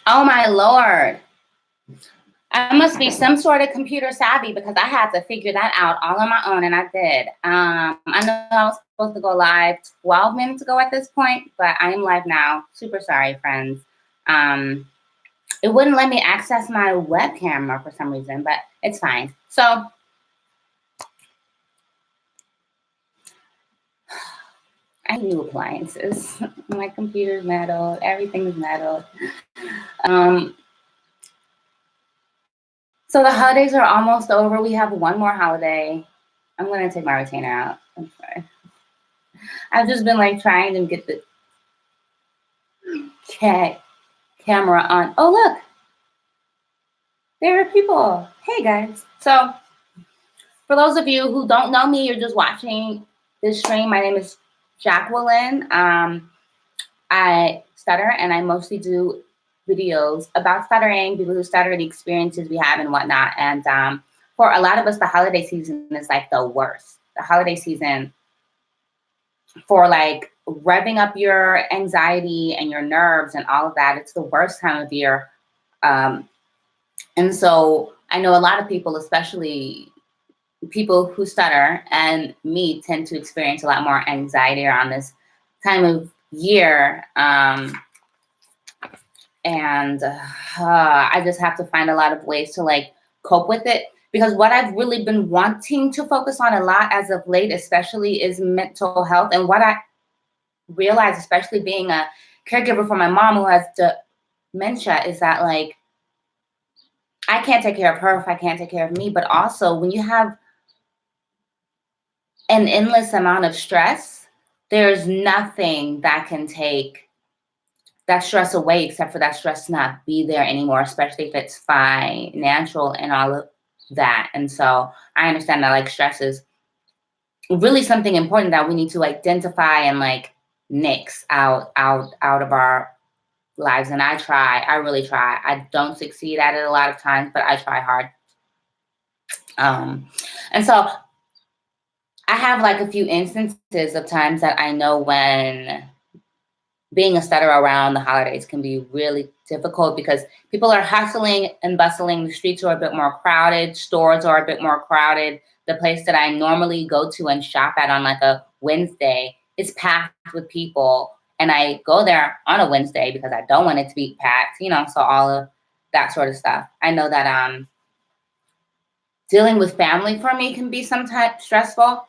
Oh my Lord. I must be some sort of computer savvy because I had to figure that out all on my own, and I did. I know I was supposed to go live 12 minutes ago at this point, but I am live now. Super sorry, friends. Um, it wouldn't let me access my web camera for some reason, but it's fine. So I need new appliances. My computer's metal. Everything's metal. Um, so the holidays are almost over. We have one more holiday. I'm gonna take my retainer out. I'm sorry. I've just been like trying to get the camera on. Oh look, there are people. Hey guys. So for those of you who don't know me, you're just watching this stream. My name is Jacqueline. I stutter, and I mostly do videos about stuttering, people who stutter, the experiences we have, and whatnot. And for a lot of us, the holiday season is like the worst. The holiday season for like revving up your anxiety and your nerves and all of that. It's the worst time of year. And so I know a lot of people, especially people who stutter and me, tend to experience a lot more anxiety around this time of year. And I just have to find a lot of ways to like cope with it, because what I've really been wanting to focus on a lot as of late, especially, is mental health. And what I realize, especially being a caregiver for my mom who has dementia, is that like I can't take care of her if I can't take care of me. But also when you have an endless amount of stress, there's nothing that can take that stress away except for that stress not be there anymore, especially if it's financial and all of that. And so I understand that like stress is really something important that we need to identify and like nix out of our lives. And I really try. I don't succeed at it a lot of times, but I try hard. And so I have like a few instances of times that I know when being a stutterer around the holidays can be really difficult, because people are hustling and bustling. The streets are a bit more crowded. Stores are a bit more crowded. The place that I normally go to and shop at on like a Wednesday is packed with people. And I go there on a Wednesday because I don't want it to be packed, so all of that sort of stuff. I know that dealing with family for me can be sometimes stressful.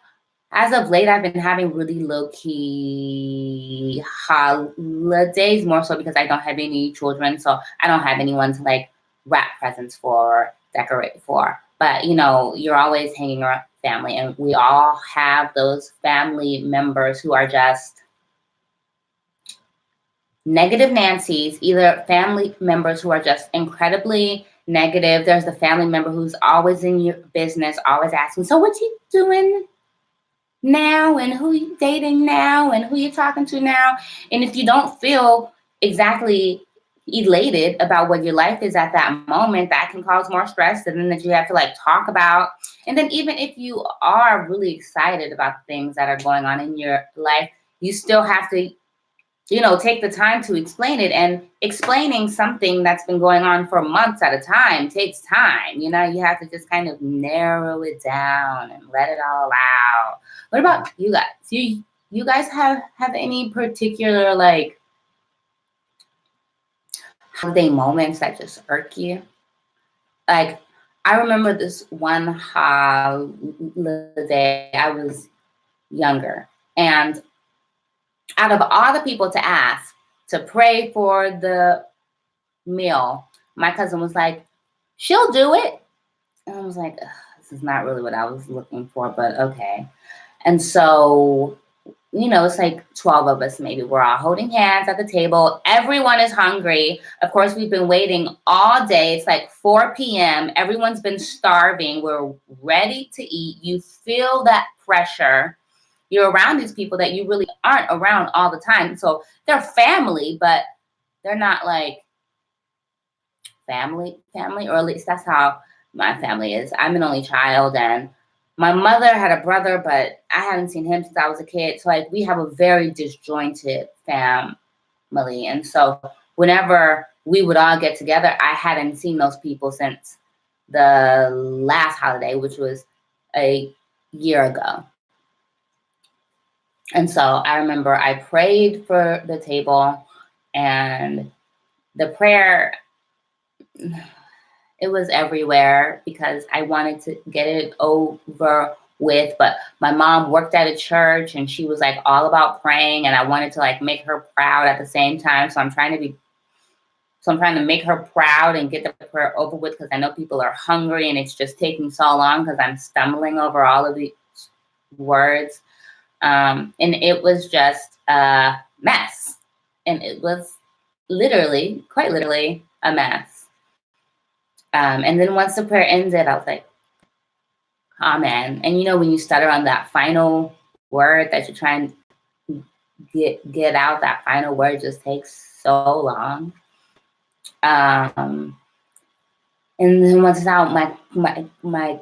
As of late, I've been having really low-key holidays, more so because I don't have any children, so I don't have anyone to like wrap presents for, decorate for. But you're always hanging around family, and we all have those family members who are just negative Nancy's, either family members who are just incredibly negative. There's the family member who's always in your business, always asking, so what you doing now, and who you dating now, and who you talking to now. And if you don't feel exactly elated about what your life is at that moment, that can cause more stress, and then that you have to like talk about. And then even if you are really excited about the things that are going on in your life, you still have to take the time to explain it. And explaining something that's been going on for months at a time takes time. You have to just kind of narrow it down and let it all out. What about you guys? You guys have any particular like holiday moments that just irk you? Like, I remember this one holiday. I was younger, and out of all the people to ask to pray for the meal, my cousin was like, she'll do it. And I was like, this is not really what I was looking for, but okay. And so, it's like 12 of us maybe. We're all holding hands at the table. Everyone is hungry. Of course, we've been waiting all day. It's like 4 p.m. Everyone's been starving. We're ready to eat. You feel that pressure. You're around these people that you really aren't around all the time. So they're family, but they're not like family, or at least that's how my family is. I'm an only child, and my mother had a brother, but I haven't seen him since I was a kid. So like we have a very disjointed family. And so whenever we would all get together. I hadn't seen those people since the last holiday, which was a year ago. And so I remember I prayed for the table, and the prayer, it was everywhere because I wanted to get it over with. But my mom worked at a church and she was like all about praying, and I wanted to like make her proud at the same time. So I'm trying to make her proud and get the prayer over with, because I know people are hungry and it's just taking so long because I'm stumbling over all of these words. And it was just a mess. And it was quite literally a mess. And then once the prayer ended, I was like, amen. And when you stutter on that final word that you're trying to get out, that final word just takes so long. And then once it's out, my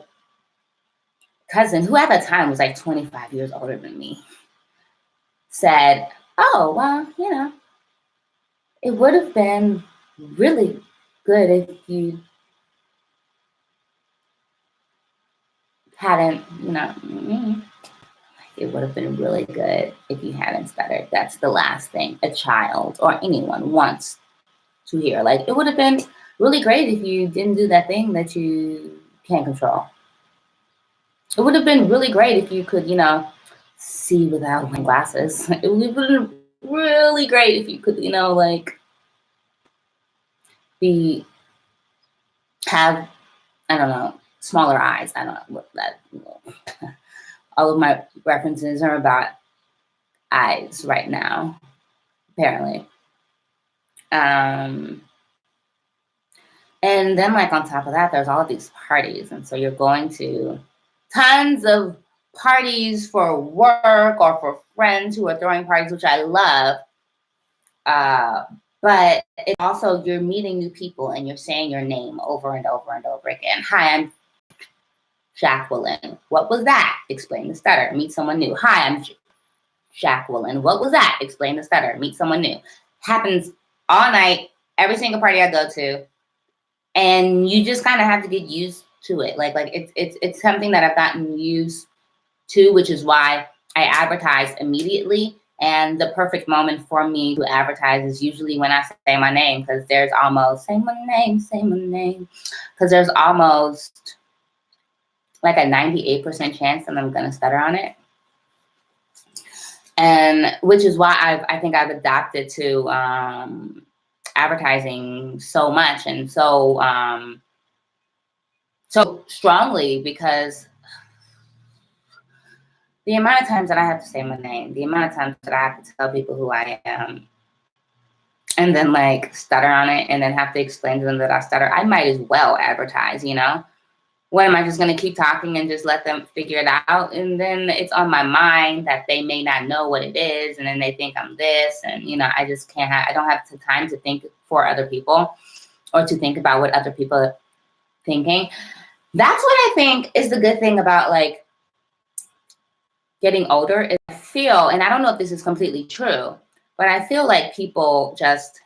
cousin, who at the time was like 25 years older than me, said, oh, well, it would have been really good if you hadn't, it would have been really good if you hadn't stuttered. That's the last thing a child or anyone wants to hear. Like, it would have been really great if you didn't do that thing that you can't control. It would have been really great if you could, see without wearing glasses. It would have been really great if you could, have, I don't know, smaller eyes. I don't know what that, all of my references are about eyes right now, apparently. And then like on top of that, there's all of these parties. And so you're going to tons of parties for work or for friends who are throwing parties, which I love. But it's also, you're meeting new people and you're saying your name over and over and over again. Hi, I'm Jacqueline. What was that? Explain the stutter. Meet someone new. Hi, I'm Jacqueline. What was that? Explain the stutter. Meet someone new. Happens all night, every single party I go to. And you just kind of have to get used to it. Like it's something that I've gotten used to, which is why I advertise immediately. And the perfect moment for me to advertise is usually when I say my name, because there's almost, say my name, because there's almost like a 98% chance that I'm going to stutter on it. And which is why I think I've adapted to advertising so much and so strongly, because the amount of times that I have to say my name, the amount of times that I have to tell people who I am, and then like stutter on it and then have to explain to them that I stutter, I might as well advertise, What am I just going to keep talking and just let them figure it out? And then it's on my mind that they may not know what it is. And then they think I'm this. And, I just I don't have the time to think for other people or to think about what other people are thinking. That's what I think is the good thing about like getting older. Is I feel, and I don't know if this is completely true, but I feel like people just,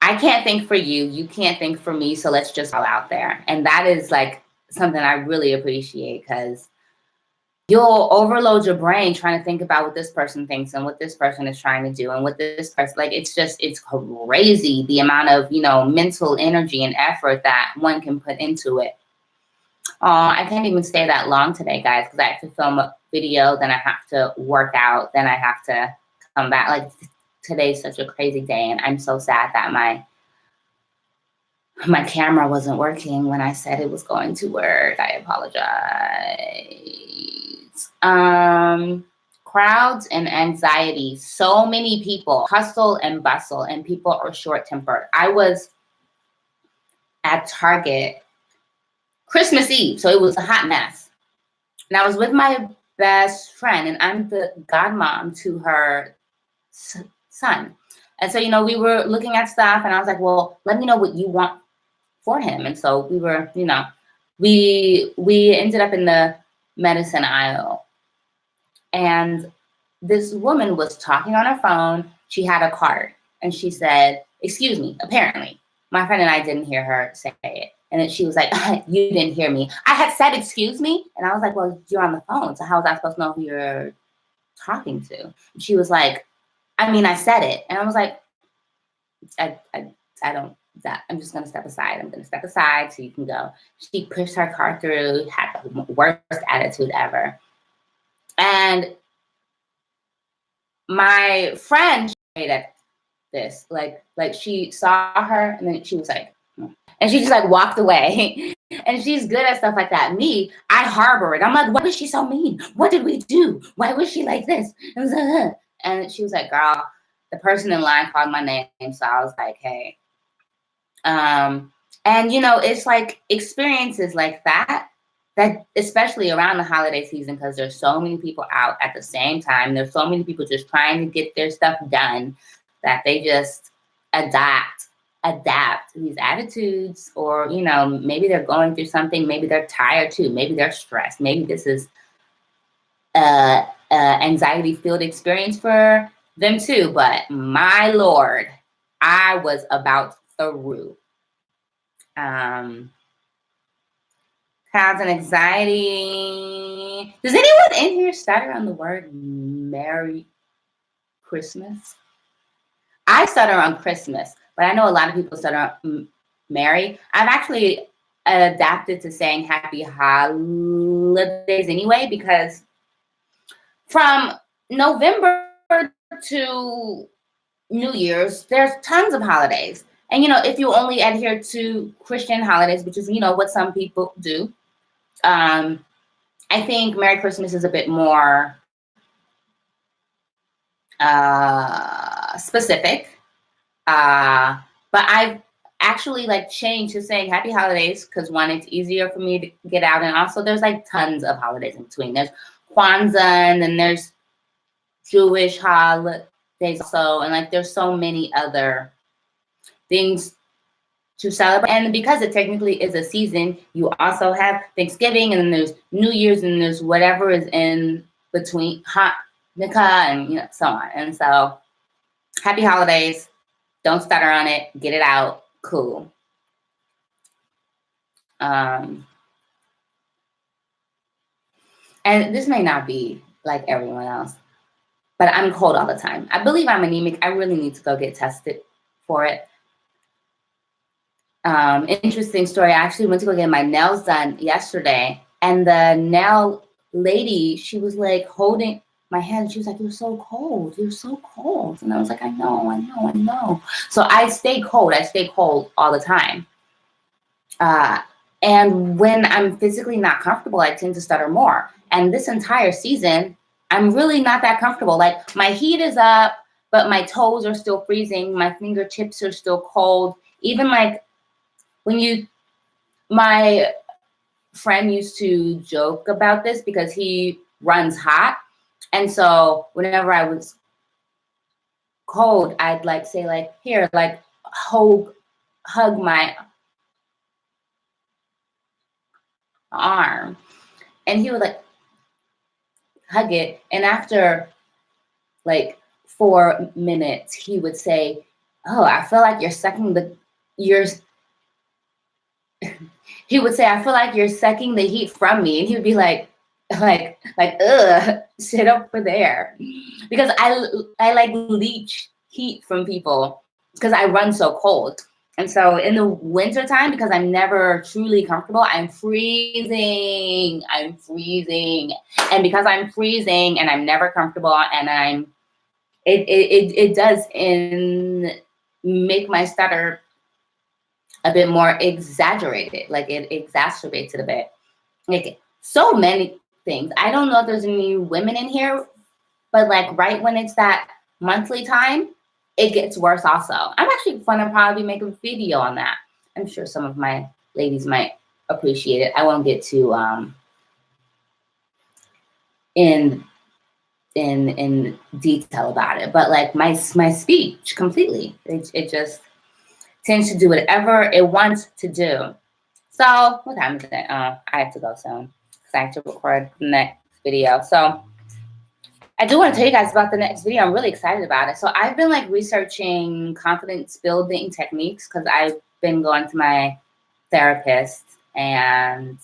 I can't think for you, you can't think for me, so let's just go out there. And that is like something I really appreciate, because you'll overload your brain trying to think about what this person thinks and what this person is trying to do and what this person, like, it's crazy the amount of, mental energy and effort that one can put into it. I can't even stay that long today, guys, because I have to film a video, then I have to work out, then I have to come back. Like, today's such a crazy day, and I'm so sad that my camera wasn't working when I said it was going to work. I apologize. Crowds and anxiety. So many people, hustle and bustle, and people are short-tempered. I was at Target Christmas Eve, so it was a hot mess. And I was with my best friend, and I'm the godmom to her son. And so, we were looking at stuff, and I was like, well, let me know what you want for him. And so we were, we ended up in the medicine aisle. And this woman was talking on her phone. She had a cart. And she said, excuse me, apparently. My friend and I didn't hear her say it. And then she was like, you didn't hear me. I had said, excuse me. And I was like, well, you're on the phone. So how was I supposed to know who you're talking to? And she was like, I mean, I said it. And I was like, I don't, that I'm just going to step aside. I'm going to step aside so you can go. She pushed her car through, had the worst attitude ever. And my friend at this, like she saw her and then she was like, and she just like walked away. And she's good at stuff like that. Me, I harbor it. I'm like, why was she so mean? What did we do? Why was she like this? And she was like, girl, the person in line called my name. So I was like, hey. And you know, it's like experiences like that especially around the holiday season, because there's so many people out at the same time. There's so many people just trying to get their stuff done that they just adapt these attitudes, or, you know, maybe they're going through something, maybe they're tired too, maybe they're stressed, maybe this is anxiety-filled experience for them too. But my Lord, I was about through. Clouds and anxiety. Does anyone in here stutter on the word Merry Christmas? I stutter on Christmas, but I know a lot of people stutter on Merry. I've actually adapted to saying Happy Holidays anyway, because from November to New Year's, there's tons of holidays. And, you know, if you only adhere to Christian holidays, which is, you know, what some people do, I think Merry Christmas is a bit more specific. But I've actually like changed to saying Happy Holidays because, one, it's easier for me to get out. And also there's like tons of holidays in between. There's Kwanzaa, and then there's Jewish holidays also. And like there's so many other things to celebrate. And because it technically is a season, you also have Thanksgiving, and then there's New Year's, and there's whatever is in between, Hanukkah, and, you know, so on. And so Happy Holidays. Don't stutter on it. Get it out. Cool. And this may not be like everyone else, but I'm cold all the time. I believe I'm anemic. I really need to go get tested for it. Interesting story. I actually went to go get my nails done yesterday, and the nail lady, she was like holding my hand. She was like, "You're so cold. You're so cold." And I was like, I know. So I stay cold. I stay cold all the time. And when I'm physically not comfortable, I tend to stutter more. And this entire season, I'm really not that comfortable. Like my heat is up, but my toes are still freezing. My fingertips are still cold. Even like my friend used to joke about this because he runs hot. And so whenever I was cold, I'd like say like, here, like hug my arm. And he would like hug it. And after like 4 minutes, he would say, "Oh, I feel like you're sucking he would say, I feel like you're sucking the heat from me." And he would be like, ugh, sit over there. Because I like leech heat from people because I run so cold. And so in the wintertime, because I'm never truly comfortable, I'm freezing. And because I'm freezing and I'm never comfortable, and it does make my stutter a bit more exaggerated. Like it exacerbates it a bit. Like so many things. I don't know if there's any women in here, but like right when it's that monthly time, it gets worse also. I'm actually gonna probably make a video on that. I'm sure some of my ladies might appreciate it. I won't get too in detail about it, but like my speech completely, it just tends to do whatever it wants to do. So what time is it? I have to go soon because I have to record the next video. So I do want to tell you guys about the next video. I'm really excited about it. So I've been like researching confidence building techniques because I've been going to my therapist, and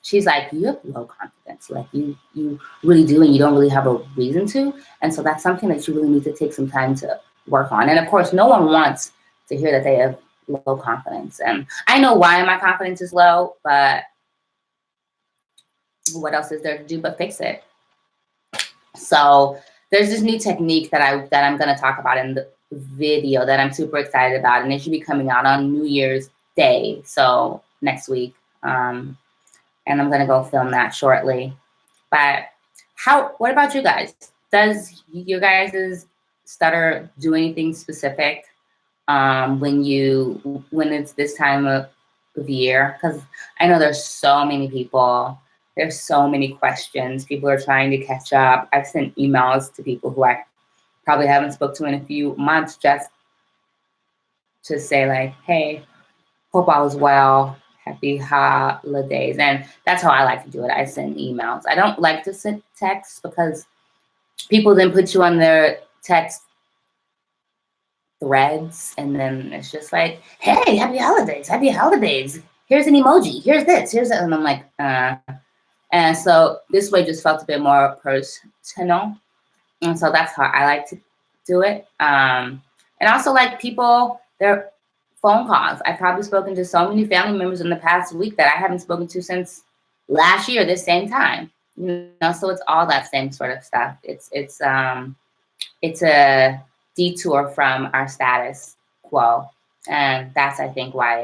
she's like, you have low confidence. Like you really do, and you don't really have a reason to. And so that's something that you really need to take some time to work on. And of course, no one wants to hear that they have low confidence. And I know why my confidence is low, but what else is there to do but fix it? So there's this new technique that I'm going to talk about in the video that I'm super excited about, and it should be coming out on New Year's Day, so next week. And I'm going to go film that shortly. But what about you guys? Does your guys' stutter do anything specific when it's this time of year? Because I know there's so many people. There's so many questions. People are trying to catch up. I've sent emails to people who I probably haven't spoke to in a few months just to say like, hey, hope all is well. Happy holidays. And that's how I like to do it. I send emails. I don't like to send texts because people then put you on their text threads. And then it's just like, hey, happy holidays. Happy holidays. Here's an emoji. Here's this. Here's that. And I'm like, And so this way just felt a bit more personal. And so that's how I like to do it. And also like people, their phone calls. I've probably spoken to so many family members in the past week that I haven't spoken to since last year, this same time. You know, so it's all that same sort of stuff. It's a detour from our status quo. And that's, I think, why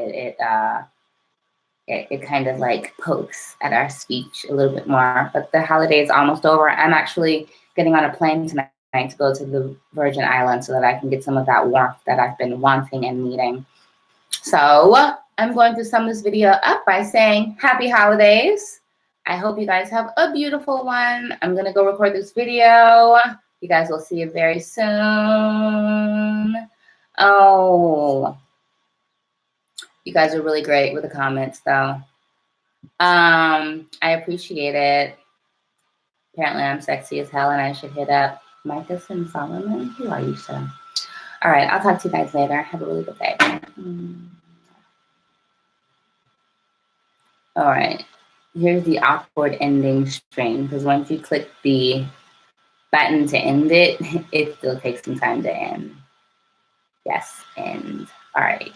it kind of like pokes at our speech a little bit more. But the holiday is almost over. I'm actually getting on a plane tonight to go to the Virgin Islands so that I can get some of that warmth that I've been wanting and needing. So I'm going to sum this video up by saying happy holidays. I hope you guys have a beautiful one. I'm going to go record this video. You guys will see it very soon. Oh, you guys are really great with the comments, though. I appreciate it. Apparently, I'm sexy as hell, and I should hit up Micah and Solomon. Who are you, sir? All right, I'll talk to you guys later. Have a really good day. All right, here's the awkward ending string, because once you click the button to end it, it still takes some time to end. Yes, end. All right.